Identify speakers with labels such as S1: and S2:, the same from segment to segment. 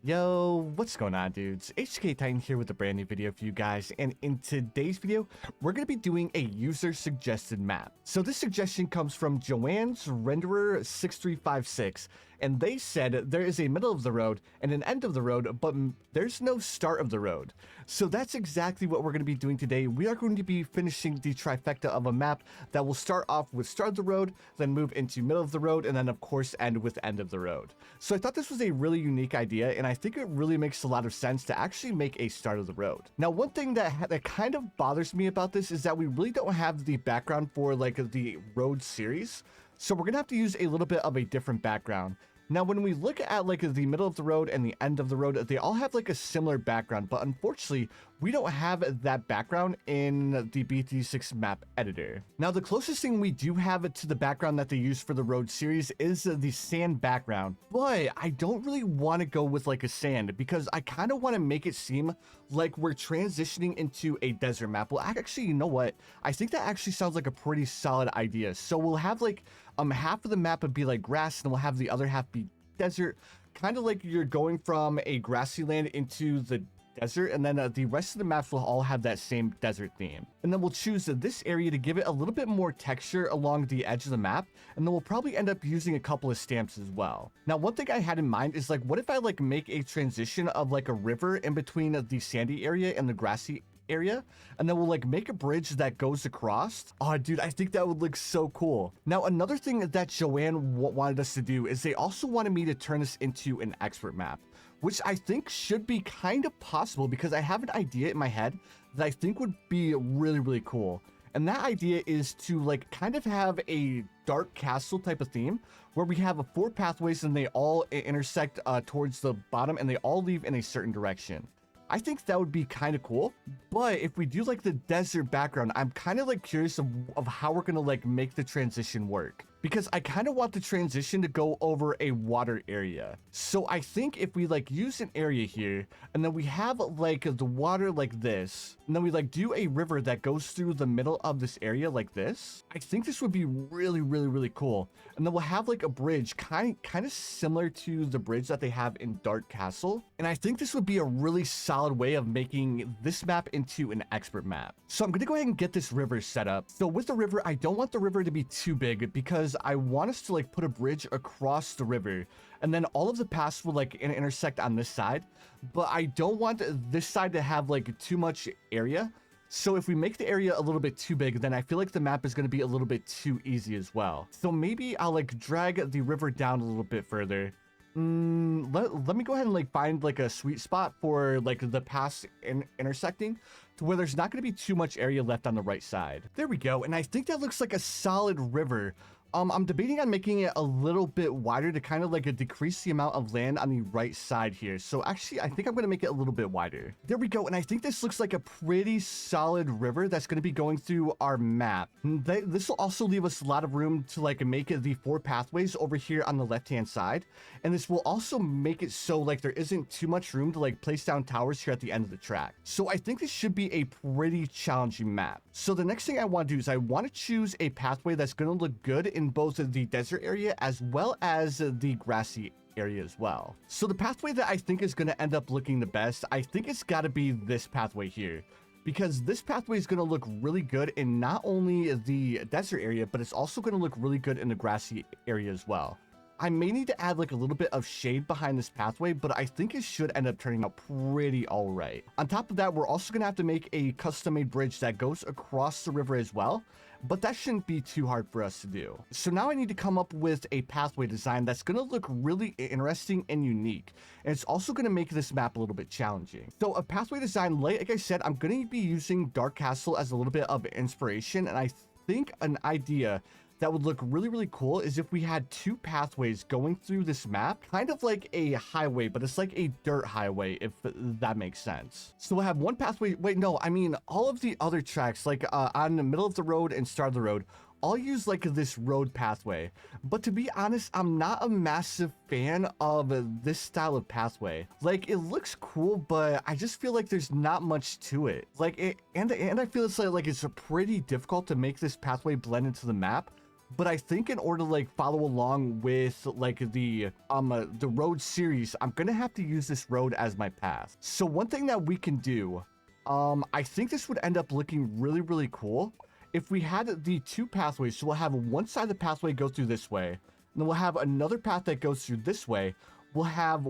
S1: Yo, what's going on, dudes? HK Titan here with a brand new video for you guys, and in today's video, we're going to be doing a user suggested map. So this suggestion comes from Joanne's Renderer 6356, and they said there is a middle of the road and an end of the road, but there's no start of the road. So that's exactly what we're going to be doing today. We are going to be finishing the trifecta of a map that will start off with start of the road, then move into middle of the road, and then of course end with end of the road. So I thought this was a really unique idea, and I think it really makes a lot of sense to actually make a start of the road. Now, one thing that kind of bothers me about this is that we really don't have the background for like the road series. So we're gonna have to use a little bit of a different background. Now, when we look at like the middle of the road and the end of the road, they all have like a similar background, but unfortunately, we don't have that background in the BTD6 Map Editor. Now, the closest thing we do have to the background that they use for the road series is the sand background, but I don't really want to go with like a sand because I kind of want to make it seem like we're transitioning into a desert map. Well, actually, you know what? I think that actually sounds like a pretty solid idea. So we'll have like half of the map would be like grass, and we'll have the other half be desert, kind of like you're going from a grassy land into the desert, and then the rest of the maps will all have that same desert theme. And then we'll choose this area to give it a little bit more texture along the edge of the map, and then we'll probably end up using a couple of stamps as well. Now, one thing I had in mind is like, what if I like make a transition of like a river in between the sandy area and the grassy area, and then we'll like make a bridge that goes across. Oh, dude, I think that would look so cool. Now, another thing that Joanne wanted us to do is they also wanted me to turn this into an expert map, which I think should be kind of possible because I have an idea in my head that I think would be really, really cool. And that idea is to like kind of have a dark castle type of theme where we have 4 pathways and they all intersect towards the bottom and they all leave in a certain direction. I think that would be kind of cool, but if we do like the desert background, I'm kind of like curious of how we're gonna like make the transition work, because I kind of want the transition to go over a water area. So I think if we like use an area here and then we have like the water like this, and then we like do a river that goes through the middle of this area like this, I think this would be really, really, really cool. And then we'll have like a bridge kind of similar to the bridge that they have in Dark Castle. And I think this would be a really solid way of making this map into an expert map. So I'm gonna go ahead and get this river set up. So with the river, I don't want the river to be too big because I want us to like put a bridge across the river, and then all of the paths will like intersect on this side, but I don't want this side to have like too much area. So if we make the area a little bit too big, then I feel like the map is going to be a little bit too easy as well. So maybe I'll like drag the river down a little bit further. Let me go ahead and like find like a sweet spot for like the paths intersecting to where there's not going to be too much area left on the right side. There we go. And I think that looks like a solid river. I'm debating on making it a little bit wider to kind of like decrease the amount of land on the right side here. So actually, I think I'm going to make it a little bit wider. There we go. And I think this looks like a pretty solid river that's going to be going through our map. This will also leave us a lot of room to like make it the 4 pathways over here on the left-hand side. And this will also make it so like there isn't too much room to like place down towers here at the end of the track. So I think this should be a pretty challenging map. So the next thing I want to do is I want to choose a pathway that's going to look good in both the desert area as well as the grassy area as well. So the pathway that I think is going to end up looking the best, I think it's got to be this pathway here, because this pathway is going to look really good in not only the desert area, but it's also going to look really good in the grassy area as well. I may need to add like a little bit of shade behind this pathway, but I think it should end up turning out pretty all right. On top of that, we're also going to have to make a custom-made bridge that goes across the river as well, but that shouldn't be too hard for us to do. So now I need to come up with a pathway design that's going to look really interesting and unique, and it's also going to make this map a little bit challenging. So a pathway design, like I said, I'm going to be using Dark Castle as a little bit of inspiration, and I think an idea that would look really, really cool is if we had 2 pathways going through this map, kind of like a highway, but it's like a dirt highway, if that makes sense. So we'll have one pathway. Wait, no, I mean all of the other tracks, like on the middle of the road and start of the road, I'll use like this road pathway. But to be honest, I'm not a massive fan of this style of pathway. Like, it looks cool, but I just feel like there's not much to it. Like, and I feel it's like it's pretty difficult to make this pathway blend into the map. but I think in order to like follow along with like the road series, I'm gonna have to use this road as my path. So one thing that we can do, I think this would end up looking really, really cool if we had the two pathways. So we'll have one side of the pathway go through this way, and then we'll have another path that goes through this way. We'll have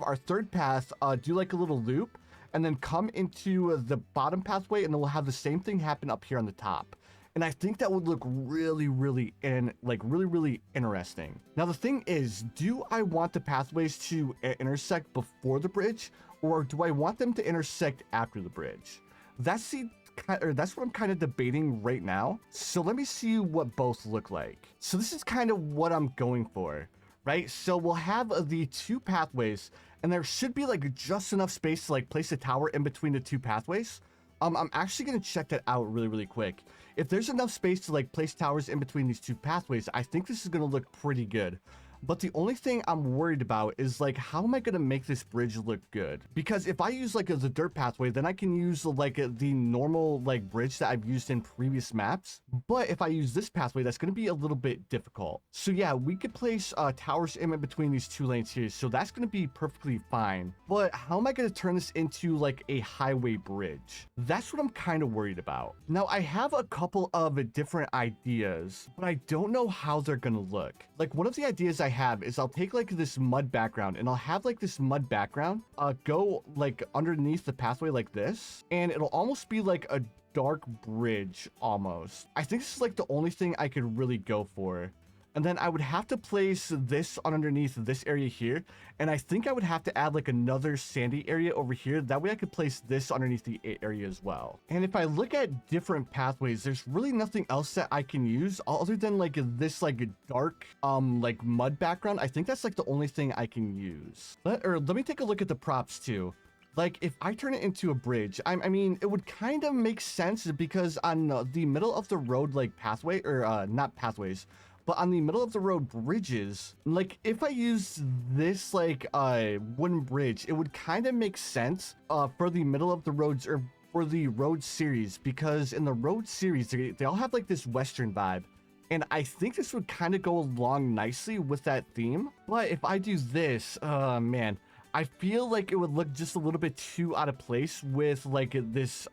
S1: our third path do like a little loop and then come into the bottom pathway, and then we'll have the same thing happen up here on the top. And I think that would look really, really interesting. Now the thing is, do I want the pathways to intersect before the bridge, or do I want them to intersect after the bridge? That's what I'm kind of debating right now. So let me see what both look like. So this is kind of what I'm going for, right? So we'll have the two pathways, and there should be like just enough space to like place a tower in between the two pathways. I'm actually going to check that out really, really quick. If there's enough space to like place towers in between these two pathways, I think this is going to look pretty good. But the only thing I'm worried about is like, how am I going to make this bridge look good? Because if I use like the dirt pathway, then I can use like the normal like bridge that I've used in previous maps. But if I use this pathway, that's going to be a little bit difficult. So yeah, we could place towers in between these two lanes here. So that's going to be perfectly fine. But how am I going to turn this into like a highway bridge? That's what I'm kind of worried about. Now I have a couple of different ideas, but I don't know how they're going to look. Like one of the ideas I have is I'll take like this mud background, and I'll have like this mud background go like underneath the pathway like this, and it'll almost be like a dark bridge almost. I think this is like the only thing I could really go for. And then I would have to place this underneath this area here. And I think I would have to add like another sandy area over here. That way I could place this underneath the area as well. And if I look at different pathways, there's really nothing else that I can use other than like this like dark like mud background. I think that's like the only thing I can use. Let me take a look at the props too. Like if I turn it into a bridge, I mean, it would kind of make sense because on the middle of the road like pathway, or not pathways, but on the middle of the road bridges, like if I use this like wooden bridge, it would kind of make sense for the middle of the roads, or for the road series, because in the road series they all have like this western vibe, and I think this would kind of go along nicely with that theme. But if I do this, man, I feel like it would look just a little bit too out of place with like this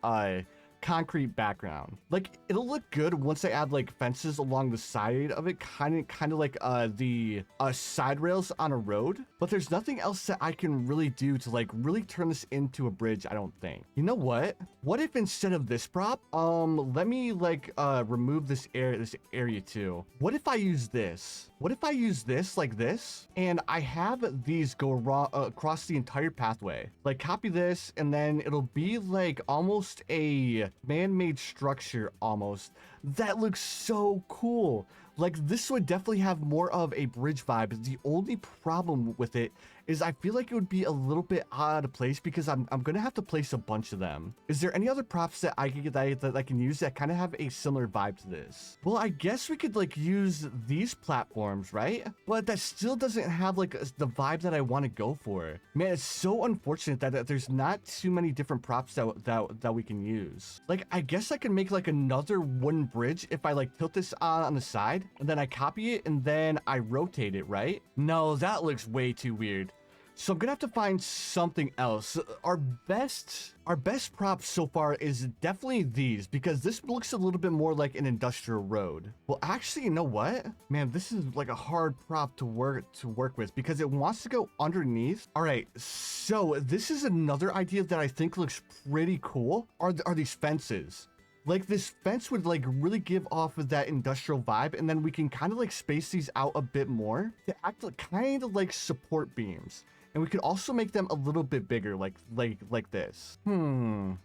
S1: concrete background. Like it'll look good once I add like fences along the side of it, kind of like the side rails on a road. But there's nothing else that I can really do to like really turn this into a bridge, I don't think. You know what if instead of this prop, let me like remove this area too. What if I use this? What if I use this like this, and I have these go across the entire pathway? Like copy this, and then it'll be like almost a man-made structure almost. That looks so cool. Like this would definitely have more of a bridge vibe. The only problem with it is I feel like it would be a little bit out of place because I'm gonna have to place a bunch of them. Is there any other props that I could get that I can use that kind of have a similar vibe to this? Well, I guess we could like use these platforms, right? But that still doesn't have like the vibe that I want to go for. Man, it's so unfortunate that there's not too many different props that we can use. Like I guess I can make like another wooden bridge if I like tilt this on the side, and then I copy it and then I rotate it, right? No, that looks way too weird. So I'm gonna have to find something else. Our best prop so far is definitely these, because this looks a little bit more like an industrial road. Well, actually, you know what? Man, this is like a hard prop to work with because it wants to go underneath. All right, so this is another idea that I think looks pretty cool. Are these fences? Like this fence would like really give off of that industrial vibe, and then we can kind of like space these out a bit more to act like kind of like support beams. And we could also make them a little bit bigger, like this. Man,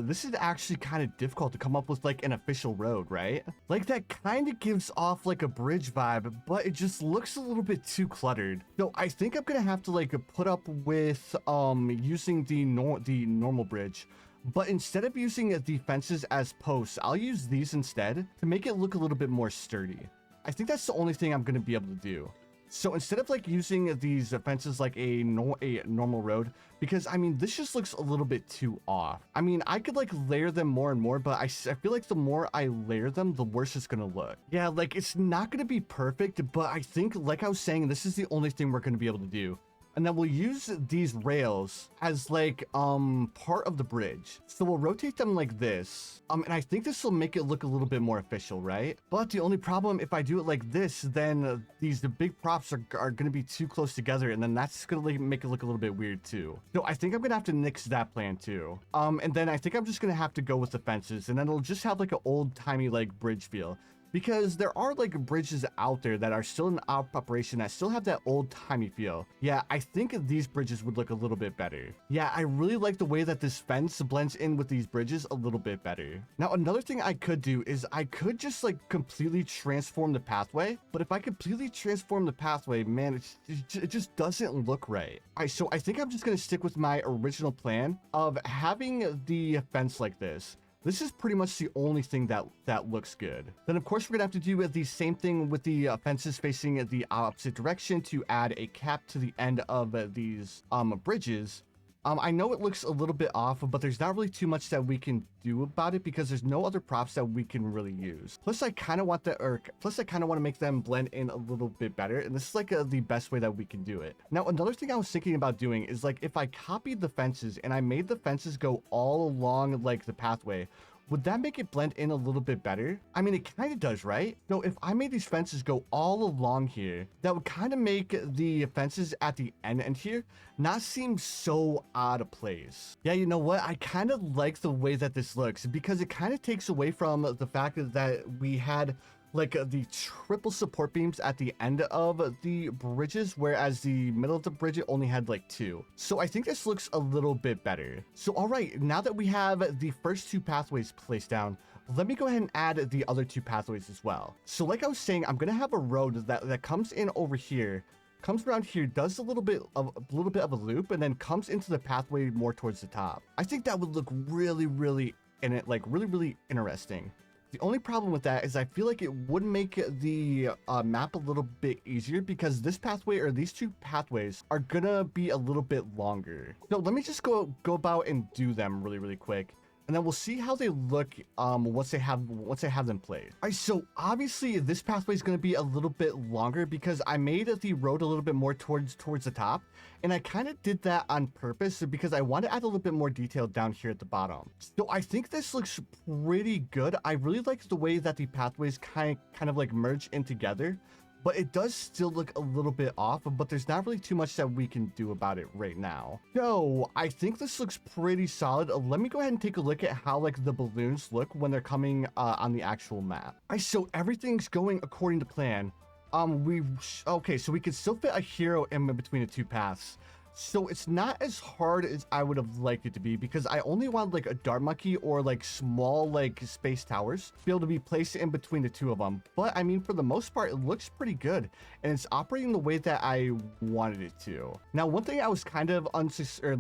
S1: this is actually kind of difficult to come up with like an official road, right? Like that kind of gives off like a bridge vibe, but it just looks a little bit too cluttered. So I think I'm gonna have to like put up with using the normal bridge. But instead of using the fences as posts, I'll use these instead to make it look a little bit more sturdy. I think that's the only thing I'm going to be able to do. So instead of like using these fences like a normal road, because I mean, this just looks a little bit too off. I mean, I could like layer them more and more, but I feel like the more I layer them, the worse it's gonna look. Yeah, like it's not gonna be perfect, but I think, like I was saying, this is the only thing we're gonna be able to do. And then we'll use these rails as like part of the bridge. So we'll rotate them like this. And I think this will make it look a little bit more official, right? But the only problem, if I do it like this, then the big props are gonna be too close together, and then that's gonna like make it look a little bit weird too. So I think I'm gonna have to nix that plan too. And then I think I'm just gonna have to go with the fences, and then it'll just have like an old-timey like bridge feel. Because there are like bridges out there that are still in operation that still have that old-timey feel. Yeah, I think these bridges would look a little bit better. Yeah, I really like the way that this fence blends in with these bridges a little bit better. Now, another thing I could do is I could just like completely transform the pathway. But if I completely transform the pathway, man, it just doesn't look right. All right, so I think I'm just gonna stick with my original plan of having the fence like this. This is pretty much the only thing that looks good. Then of course we're gonna have to do the same thing with the fences facing the opposite direction to add a cap to the end of these bridges. I know it looks a little bit off, but there's not really too much that we can do about it because there's no other props that we can really use. Plus I kind of want to make them blend in a little bit better, and this is like the best way that we can do it. Now, another thing I was thinking about doing is like if I copied the fences and I made the fences go all along like the pathway, would that make it blend in a little bit better? I mean, it kind of does, right? So if I made these fences go all along here, that would kind of make the fences at the end here not seem so out of place. Yeah, you know what? I kind of like the way that this looks because it kind of takes away from the fact that we had like the triple support beams at the end of the bridges, whereas the middle of the bridge only had like 2. So I think this looks a little bit better. So all right, now that we have the first 2 pathways placed down, let me go ahead and add the other 2 pathways as well. So like I was saying, I'm gonna have a road that comes in over here, comes around here, does a little bit of a loop, and then comes into the pathway more towards the top. I think that would look really really interesting. The only problem with that is I feel like it would make the map a little bit easier because this pathway or these 2 pathways are gonna be a little bit longer. So let me just go about and do them really quick, and then we'll see how they look once I have them played. All right, so obviously this pathway is going to be a little bit longer because I made the road a little bit more towards the top, and I kind of did that on purpose because I want to add a little bit more detail down here at the bottom. So I think this looks pretty good. I really like the way that the pathways kind of like merge in together. But it does still look a little bit off, but there's not really too much that we can do about it right now. So I think this looks pretty solid. Let me go ahead and take a look at how like the balloons look when they're coming on the actual map. All right, so everything's going according to plan. Okay, so we can still fit a hero in between the 2 paths. So it's not as hard as I would have liked it to be because I only wanted like a dart monkey or like small like space towers to be able to be placed in between the 2 of them. But I mean, for the most part, it looks pretty good and it's operating the way that I wanted it to. Now, one thing I was kind of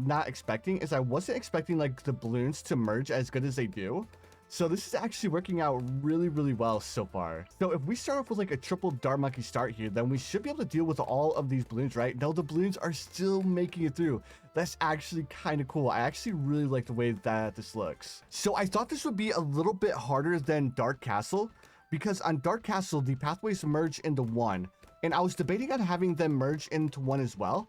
S1: not expecting is I wasn't expecting like the balloons to merge as good as they do. So this is actually working out really well so far. So if we start off with like a triple dart monkey start here, then we should be able to deal with all of these balloons, right? No, the balloons are still making it through. That's actually kind of cool. I actually really like the way that this looks. So I thought this would be a little bit harder than Dark Castle because on Dark Castle, the pathways merge into 1. And I was debating on having them merge into 1 as well.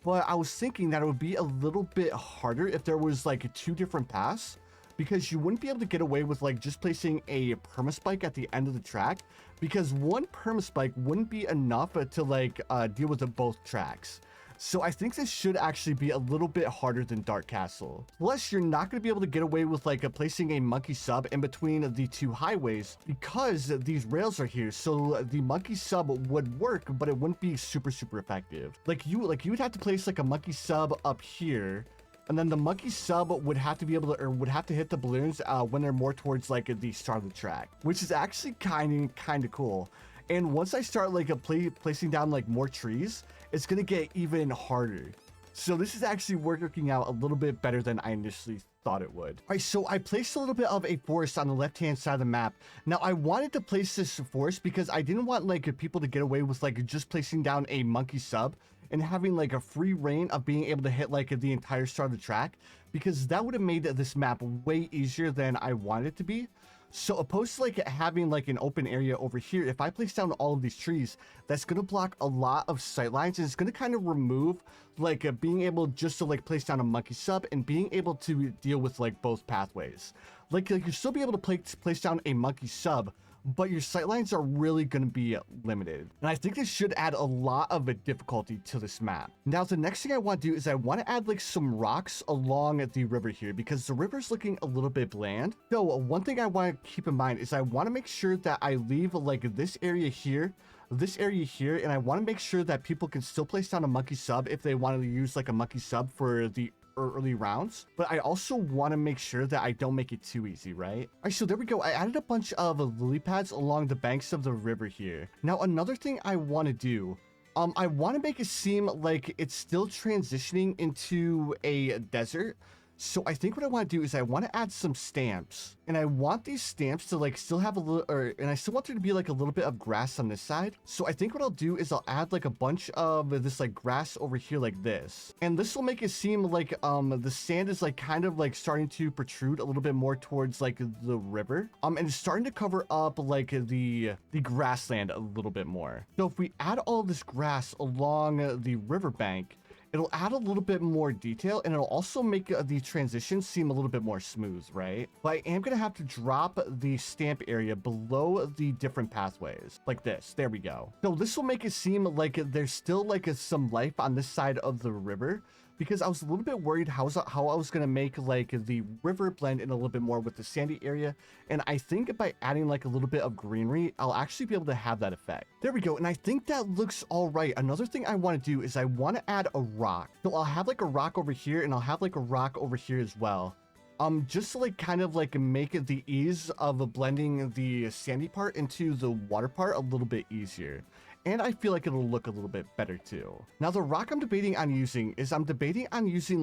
S1: But I was thinking that it would be a little bit harder if there was like 2 different paths, because you wouldn't be able to get away with like just placing a permaspike at the end of the track, because 1 permaspike wouldn't be enough to like deal with both tracks. So I think this should actually be a little bit harder than Dark Castle. Plus, you're not going to be able to get away with like placing a monkey sub in between the 2 highways because these rails are here. So the monkey sub would work, but it wouldn't be super effective. Like you would have to place like a monkey sub up here, and then the monkey sub would have to be able to, or would have to hit the balloons when they're more towards like the start of the track, which is actually kind of cool. And once I start like placing down like more trees, it's gonna get even harder. So this is actually working out a little bit better than I initially thought it would. All right, so I placed a little bit of a forest on the left-hand side of the map. Now, I wanted to place this forest because I didn't want like people to get away with like just placing down a monkey sub and having like a free reign of being able to hit like the entire start of the track, because that would have made this map way easier than I wanted it to be. So opposed to like having like an open area over here, if I place down all of these trees, that's going to block a lot of sight lines, and it's going to kind of remove like being able just to like place down a monkey sub and being able to deal with like both pathways. Like you'll still be able to place down a monkey sub, but your sightlines are really going to be limited. And I think this should add a lot of a difficulty to this map. Now, the next thing I want to do is I want to add like some rocks along the river here, because the river's looking a little bit bland. So one thing I want to keep in mind is I want to make sure that I leave like this area here, and I want to make sure that people can still place down a monkey sub if they wanted to use like a monkey sub for the early rounds, but I also want to make sure that I don't make it too easy, right? All right, so there we go. I added a bunch of lily pads along the banks of the river here. Now, another thing I want to do, I want to make it seem like it's still transitioning into a desert. So I think what I want to do is I want to add some stamps, and I want these stamps to like still have a little, and I still want there to be like a little bit of grass on this side. So I think what I'll do is I'll add like a bunch of this like grass over here like this, and this will make it seem like the sand is like kind of like starting to protrude a little bit more towards like the river, and it's starting to cover up like the grassland a little bit more. So if we add all of this grass along the riverbank, it'll add a little bit more detail, and it'll also make the transition seem a little bit more smooth, right? But I am going to have to drop the stamp area below the different pathways like this. There we go. So this will make it seem like there's still like some life on this side of the river, because I was a little bit worried how I was going to make like the river blend in a little bit more with the sandy area. And I think by adding like a little bit of greenery, I'll actually be able to have that effect. There we go. And I think that looks all right. Another thing I want to do is I want to add a rock. So I'll have like a rock over here, and I'll have like a rock over here as well. Just to like kind of like make it the ease of blending the sandy part into the water part a little bit easier. And I feel like it'll look a little bit better too. Now, the rock I'm debating on using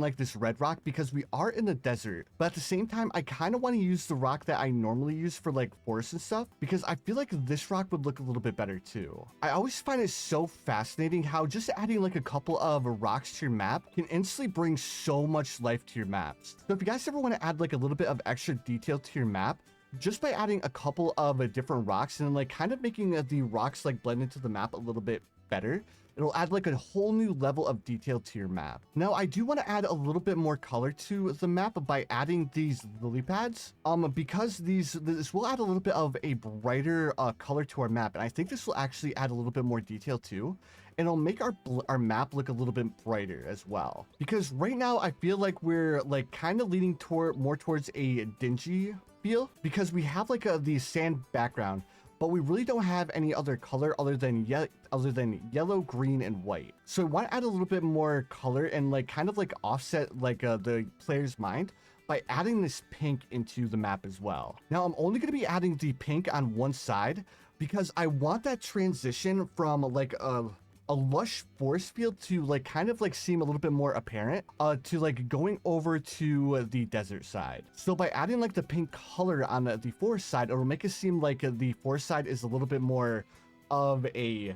S1: like this red rock, because we are in the desert, but at the same time, I kind of want to use the rock that I normally use for like forests and stuff, because I feel like this rock would look a little bit better too. I always find it so fascinating how just adding like a couple of rocks to your map can instantly bring so much life to your maps. So if you guys ever want to add like a little bit of extra detail to your map, just by adding a couple of different rocks and like kind of making the rocks like blend into the map a little bit better, it'll add like a whole new level of detail to your map. Now, I do want to add a little bit more color to the map by adding these lily pads, because this will add a little bit of a brighter color to our map, and I think this will actually add a little bit more detail too. And it'll make our map look a little bit brighter as well. Because right now, I feel like we're like kind of leaning more towards a dingy feel, because we have like the sand background, but we really don't have any other color other than yellow, green, and white. So I want to add a little bit more color and like kind of like offset like the player's mind by adding this pink into the map as well. Now, I'm only going to be adding the pink on one side because I want that transition from like a lush forest field to like kind of like seem a little bit more apparent to like going over to the desert side. So by adding like the pink color on the forest side, it'll make it seem like the forest side is a little bit more of a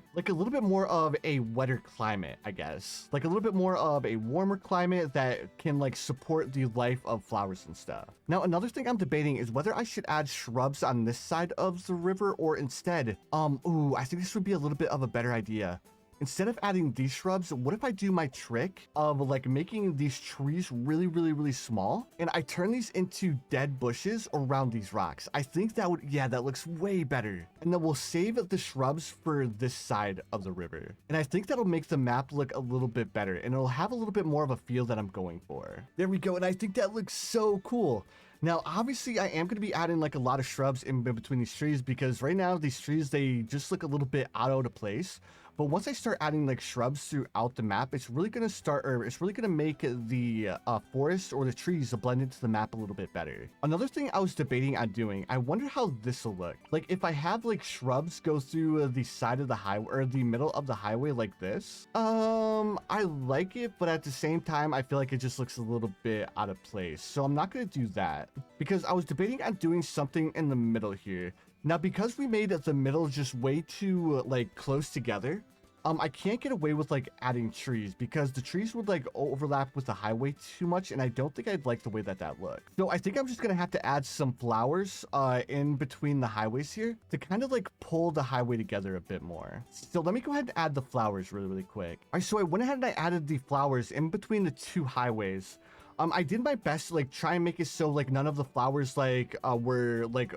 S1: wetter climate, I guess. Like a little bit more of a warmer climate that can like support the life of flowers and stuff. Now, another thing I'm debating is whether I should add shrubs on this side of the river, or instead, I think this would be a little bit of a better idea. Instead of adding these shrubs, what if I do my trick of like making these trees really small, and I turn these into dead bushes around these rocks? I think that would, that looks way better. And then we'll save the shrubs for this side of the river. And I think that'll make the map look a little bit better, and it'll have a little bit more of a feel that I'm going for. There we go, and I think that looks so cool. Now, obviously, I am going to be adding like a lot of shrubs in between these trees, because right now these trees, they just look a little bit out of place. But once I start adding like shrubs throughout the map, it's really gonna make the forest or the trees blend into the map a little bit better. Another thing I was debating on doing, I wonder how this will look. Like if I have like shrubs go through the side of the highway or the middle of the highway like this. I like it, but at the same time, I feel like it just looks a little bit out of place. So I'm not gonna do that because I was debating on doing something in the middle here. Now, because we made the middle just way too like close together, I can't get away with like adding trees because the trees would like overlap with the highway too much, and I don't think I'd like the way that looks. So I think I'm just gonna have to add some flowers in between the highways here to kind of like pull the highway together a bit more. So let me go ahead and add the flowers really quick. All right, so I went ahead and I added the flowers in between the two highways. I did my best to like try and make it so like none of the flowers like were like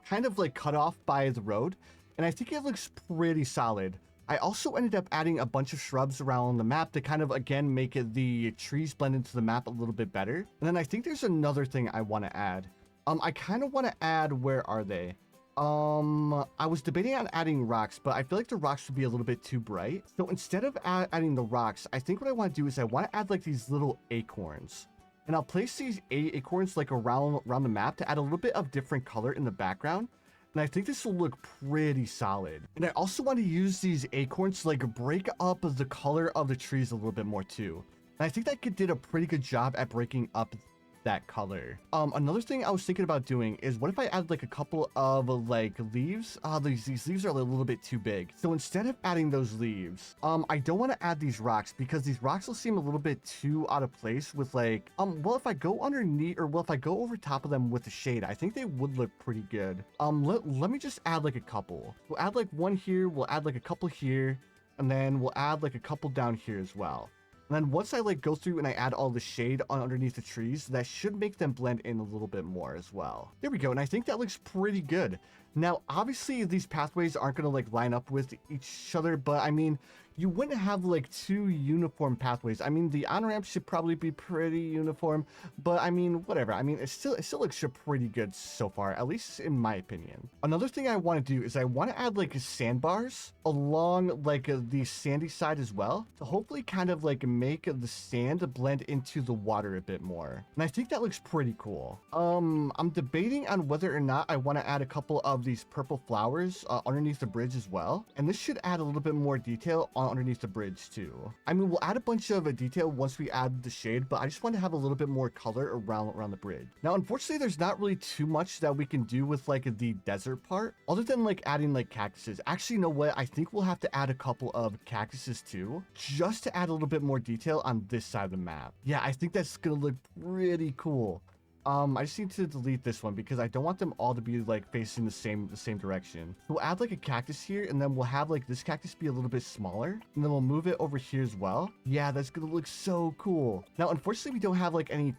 S1: kind of like cut off by the road, and I think it looks pretty solid. I also ended up adding a bunch of shrubs around the map to kind of, again, make the trees blend into the map a little bit better. And then I think there's another thing I want to add. I kind of want to add, where are they? I was debating on adding rocks, but I feel like the rocks would be a little bit too bright. So instead of adding the rocks, I think what I want to do is I want to add like these little acorns. And I'll place these acorns like around the map to add a little bit of different color in the background. And I think this will look pretty solid. And I also want to use these acorns to like break up the color of the trees a little bit more too. And I think that did a pretty good job at breaking up that color. Another thing I was thinking about doing is what if I add like a couple of like leaves? These leaves are a little bit too big. So instead of adding those leaves, I don't want to add these rocks because these rocks will seem a little bit too out of place with like, well, if I go underneath, or well, if I go over top of them with the shade, I think they would look pretty good. Let me just add like a couple. We'll add like one here, we'll add like a couple here, and then we'll add like a couple down here as well. And then once I like go through and I add all the shade on underneath the trees, that should make them blend in a little bit more as well. There we go. And I think that looks pretty good. Now, obviously these pathways aren't going to like line up with each other, but I mean, you wouldn't have like two uniform pathways. I mean, the on-ramp should probably be pretty uniform, but I mean, whatever. I mean, it still looks pretty good so far, at least in my opinion. Another thing I want to do is I want to add like sandbars along like the sandy side as well to hopefully kind of like make the sand blend into the water a bit more. And I think that looks pretty cool. I'm debating on whether or not I want to add a couple of these purple flowers underneath the bridge as well. And this should add a little bit more detail on underneath the bridge too. I mean, we'll add a bunch of detail once we add the shade, but I just want to have a little bit more color around the bridge. Now, unfortunately, there's not really too much that we can do with like the desert part, other than like adding like cactuses. Actually, you know what? I think we'll have to add a couple of cactuses too, just to add a little bit more detail on this side of the map. Yeah, I think that's gonna look pretty cool. I just need to delete this one because I don't want them all to be like facing the same direction. We'll add like a cactus here, and then we'll have like this cactus be a little bit smaller, and then we'll move it over here as well. Yeah, that's gonna look so cool. Now, unfortunately, we don't have like any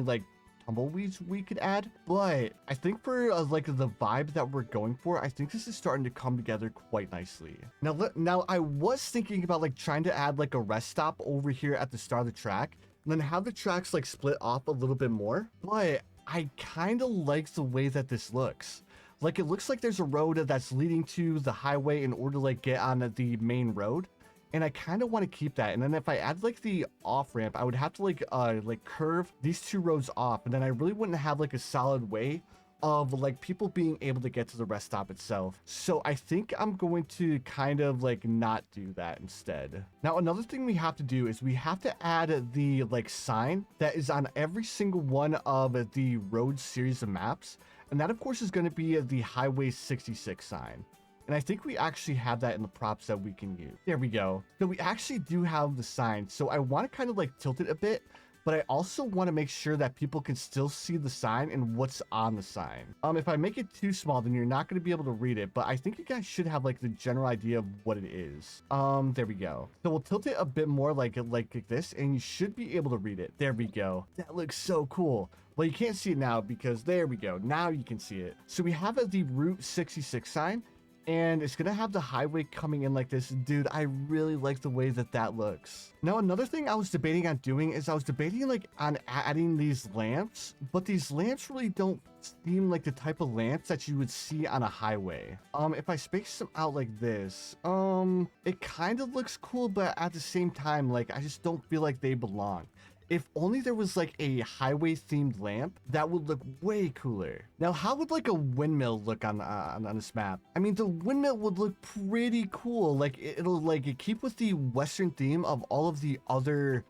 S1: like tumbleweeds we could add, but I think for like the vibe that we're going for, I think this is starting to come together quite nicely. Now I was thinking about like trying to add like a rest stop over here at the start of the track, and then have the tracks like split off a little bit more, but I kind of like the way that this looks. Like, it looks like there's a road that's leading to the highway in order to like get on the main road, and I kind of want to keep that. And then if I add like the off ramp, I would have to like curve these two roads off, and then I really wouldn't have like a solid way of like people being able to get to the rest stop itself. So I think I'm going to kind of like not do that instead. Now, another thing we have to do is we have to add the like sign that is on every single one of the road series of maps. And that of course is going to be the Highway 66 sign. And I think we actually have that in the props that we can use. There we go. So we actually do have the sign. So I want to kind of like tilt it a bit, but I also want to make sure that people can still see the sign and what's on the sign. If I make it too small, then you're not going to be able to read it, but I think you guys should have like the general idea of what it is. There we go. So we'll tilt it a bit more like this, and you should be able to read it. There we go. That looks so cool. Well, you can't see it now because there we go. Now you can see it. So we have the Route 66 sign. and it's gonna have the highway coming in like this. Dude, I really like the way that that looks. Now, another thing I was debating on doing is I was debating like on adding these lamps, but these lamps really don't seem like the type of lamps that you would see on a highway. If I space them out like this, it kind of looks cool, but at the same time, like, I just don't feel like they belong. If only there was like a highway themed lamp, that would look way cooler. Now, how would like a windmill look on this map? I mean, the windmill would look pretty cool. Like it'll like keep with the Western theme of all of the other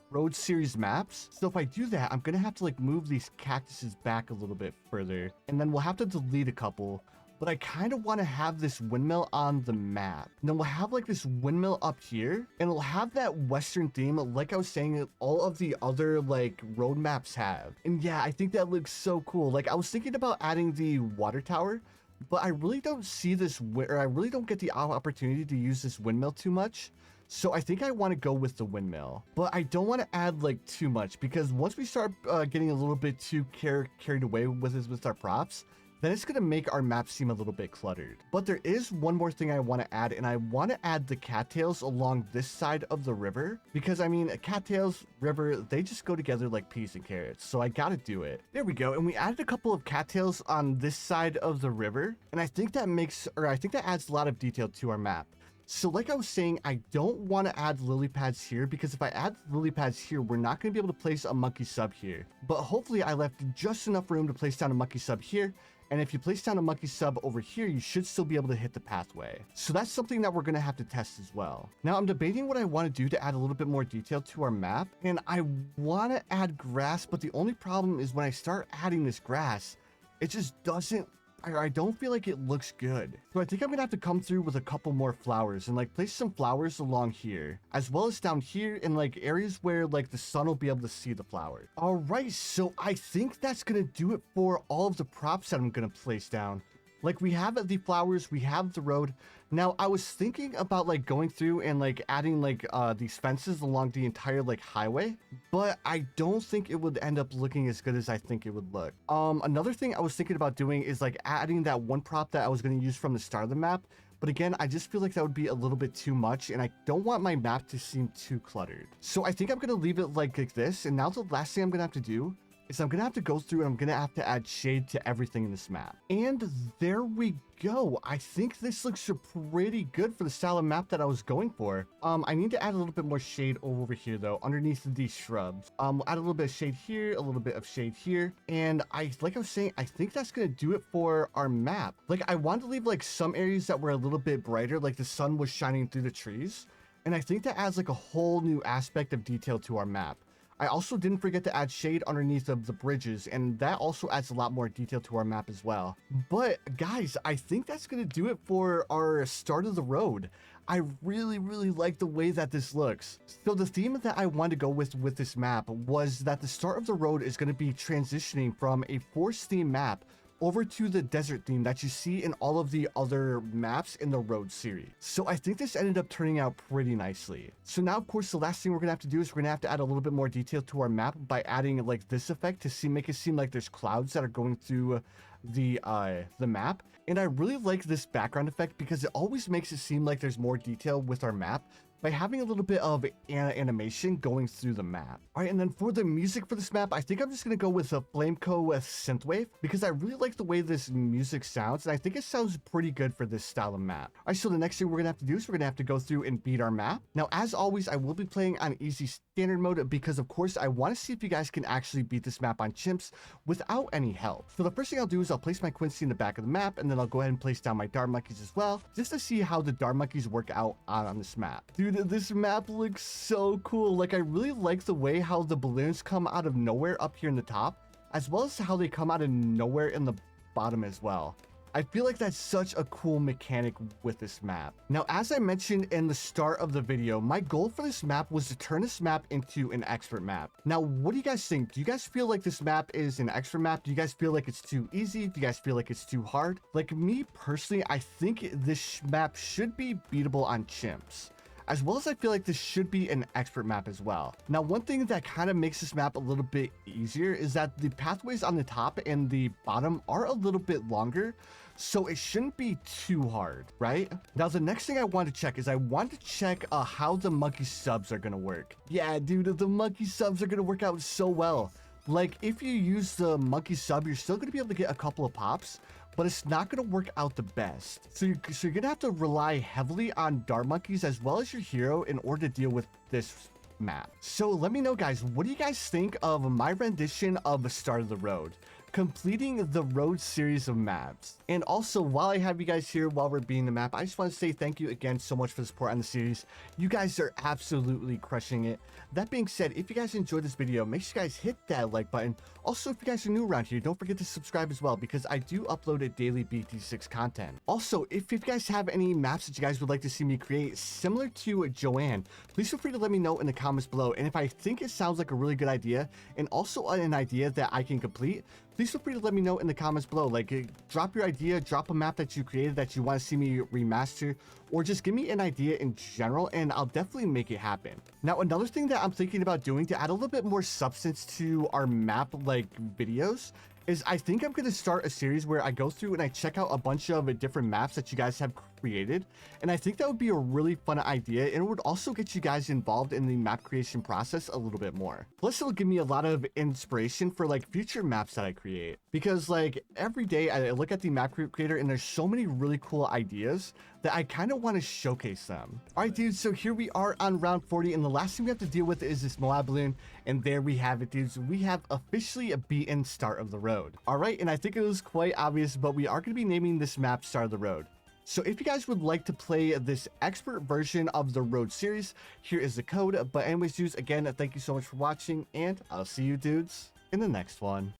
S1: road series maps. So if I do that, I'm gonna have to like move these cactuses back a little bit further, and then we'll have to delete a couple. But I kind of want to have this windmill on the map. And then we'll have like this windmill up here, and it'll have that Western theme, like I was saying, all of the other like road maps have. And yeah, I think that looks so cool. Like I was thinking about adding the water tower, but I really don't see this, or I really don't get the opportunity to use this windmill too much. So I think I want to go with the windmill, but I don't want to add like too much, because once we start getting a little bit too carried away with our props, then it's going to make our map seem a little bit cluttered. But there is one more thing I want to add, and I want to add the cattails along this side of the river, because I mean, cattails, river, they just go together like peas and carrots. So I got to do it. There we go. And we added a couple of cattails on this side of the river, and I think that adds a lot of detail to our map. So like I was saying, I don't want to add lily pads here, because if I add lily pads here, we're not going to be able to place a monkey sub here. But hopefully I left just enough room to place down a monkey sub here. And if you place down a monkey sub over here, you should still be able to hit the pathway. So that's something that we're going to have to test as well. Now I'm debating what I want to do to add a little bit more detail to our map. And I want to add grass, but the only problem is when I start adding this grass, it just doesn't, I don't feel like it looks good. So I think I'm gonna have to come through with a couple more flowers and like place some flowers along here, as well as down here in like areas where like the sun will be able to see the flowers. All right, so I think that's gonna do it for all of the props that I'm gonna place down. Like we have the flowers, we have the road. Now I was thinking about like going through and like adding like these fences along the entire like highway, but I don't think it would end up looking as good as I think it would look. Another thing I was thinking about doing is like adding that one prop that I was going to use from the start of the map. But again, I just feel like that would be a little bit too much, and I don't want my map to seem too cluttered. So I think I'm going to leave it like this. And now the last thing I'm going to have to do is I'm gonna have to go through and I'm gonna have to add shade to everything in this map. And there we go. I think this looks pretty good for the style of map that I was going for. I need to add a little bit more shade over here though, underneath these shrubs. We'll add a little bit of shade here, a little bit of shade here. And like I was saying, I think that's gonna do it for our map. Like I wanted to leave like some areas that were a little bit brighter, like the sun was shining through the trees. And I think that adds like a whole new aspect of detail to our map. I also didn't forget to add shade underneath of the bridges, and that also adds a lot more detail to our map as well. But guys, I think that's going to do it for our start of the road. I really like the way that this looks. So the theme that I wanted to go with this map was that the start of the road is going to be transitioning from a forest theme map over to the desert theme that you see in all of the other maps in the road series. So I think this ended up turning out pretty nicely. So now, of course, the last thing we're gonna have to do is we're gonna have to add a little bit more detail to our map by adding like this effect to make it seem like there's clouds that are going through the map. And I really like this background effect because it always makes it seem like there's more detail with our map by having a little bit of animation going through the map. All right, and then for the music for this map, I think I'm just gonna go with a Flameco synthwave because I really like the way this music sounds, and I think it sounds pretty good for this style of map. All right, so the next thing we're gonna have to do is we're gonna have to go through and beat our map. Now, as always, I will be playing on easy standard mode because, of course, I want to see if you guys can actually beat this map on Chimps without any help. So the first thing I'll do is I'll place my Quincy in the back of the map, and then I'll go ahead and place down my Dart Monkeys as well, just to see how the Dart Monkeys work out on this map. Dude, this map looks so cool. Like, I really like the way how the balloons come out of nowhere up here in the top, as well as how they come out of nowhere in the bottom as well. I feel like that's such a cool mechanic with this map. Now, as I mentioned in the start of the video, my goal for this map was to turn this map into an expert map. Now, what do you guys think? Do you guys feel like this map is an expert map? Do you guys feel like it's too easy? Do you guys feel like it's too hard? Like me personally, I think this map should be beatable on Chimps. as well as I feel like this should be an expert map as well. Now, one thing that kind of makes this map a little bit easier is that the pathways on the top and the bottom are a little bit longer, so it shouldn't be too hard, right? Now, the next thing I want to check is I want to check how the monkey subs are going to work. Yeah, dude, the monkey subs are going to work out so well. Like, if you use the monkey sub, you're still going to be able to get a couple of pops, but it's not going to work out the best. So you're going to have to rely heavily on dart monkeys as well as your hero in order to deal with this map. So let me know, guys, what do you guys think of my rendition of the Start of the Road, completing the road series of maps? And also, while I have you guys here while we're beating the map, I just want to say thank you again so much for the support on the series. You guys are absolutely crushing it. That being said, if you guys enjoyed this video, make sure you guys hit that like button. Also, if you guys are new around here, don't forget to subscribe as well, because I do upload a daily BTD6 content. Also, if you guys have any maps that you guys would like to see me create similar to Joanne, please feel free to let me know in the comments below. And if I think it sounds like a really good idea and also an idea that I can complete, please feel free to let me know in the comments below. Like, drop your idea, drop a map that you created that you want to see me remaster, or just give me an idea in general and I'll definitely make it happen. Now, another thing that I'm thinking about doing to add a little bit more substance to our map like videos is I think I'm going to start a series where I go through and I check out a bunch of different maps that you guys have created. And I think that would be a really fun idea, and it would also get you guys involved in the map creation process a little bit more. Plus, it'll give me a lot of inspiration for like future maps that I create, because like every day I look at the map creator and there's so many really cool ideas that I kind of want to showcase them. All right, dudes, so here we are on round 40, and the last thing we have to deal with is this Moab balloon, and there we have it, dudes. We have officially beaten Start of the Road. All right, and I think it was quite obvious, but we are going to be naming this map Start of the Road. So if you guys would like to play this expert version of the Road series, here is the code. But anyways, dudes, again, thank you so much for watching, and I'll see you dudes in the next one.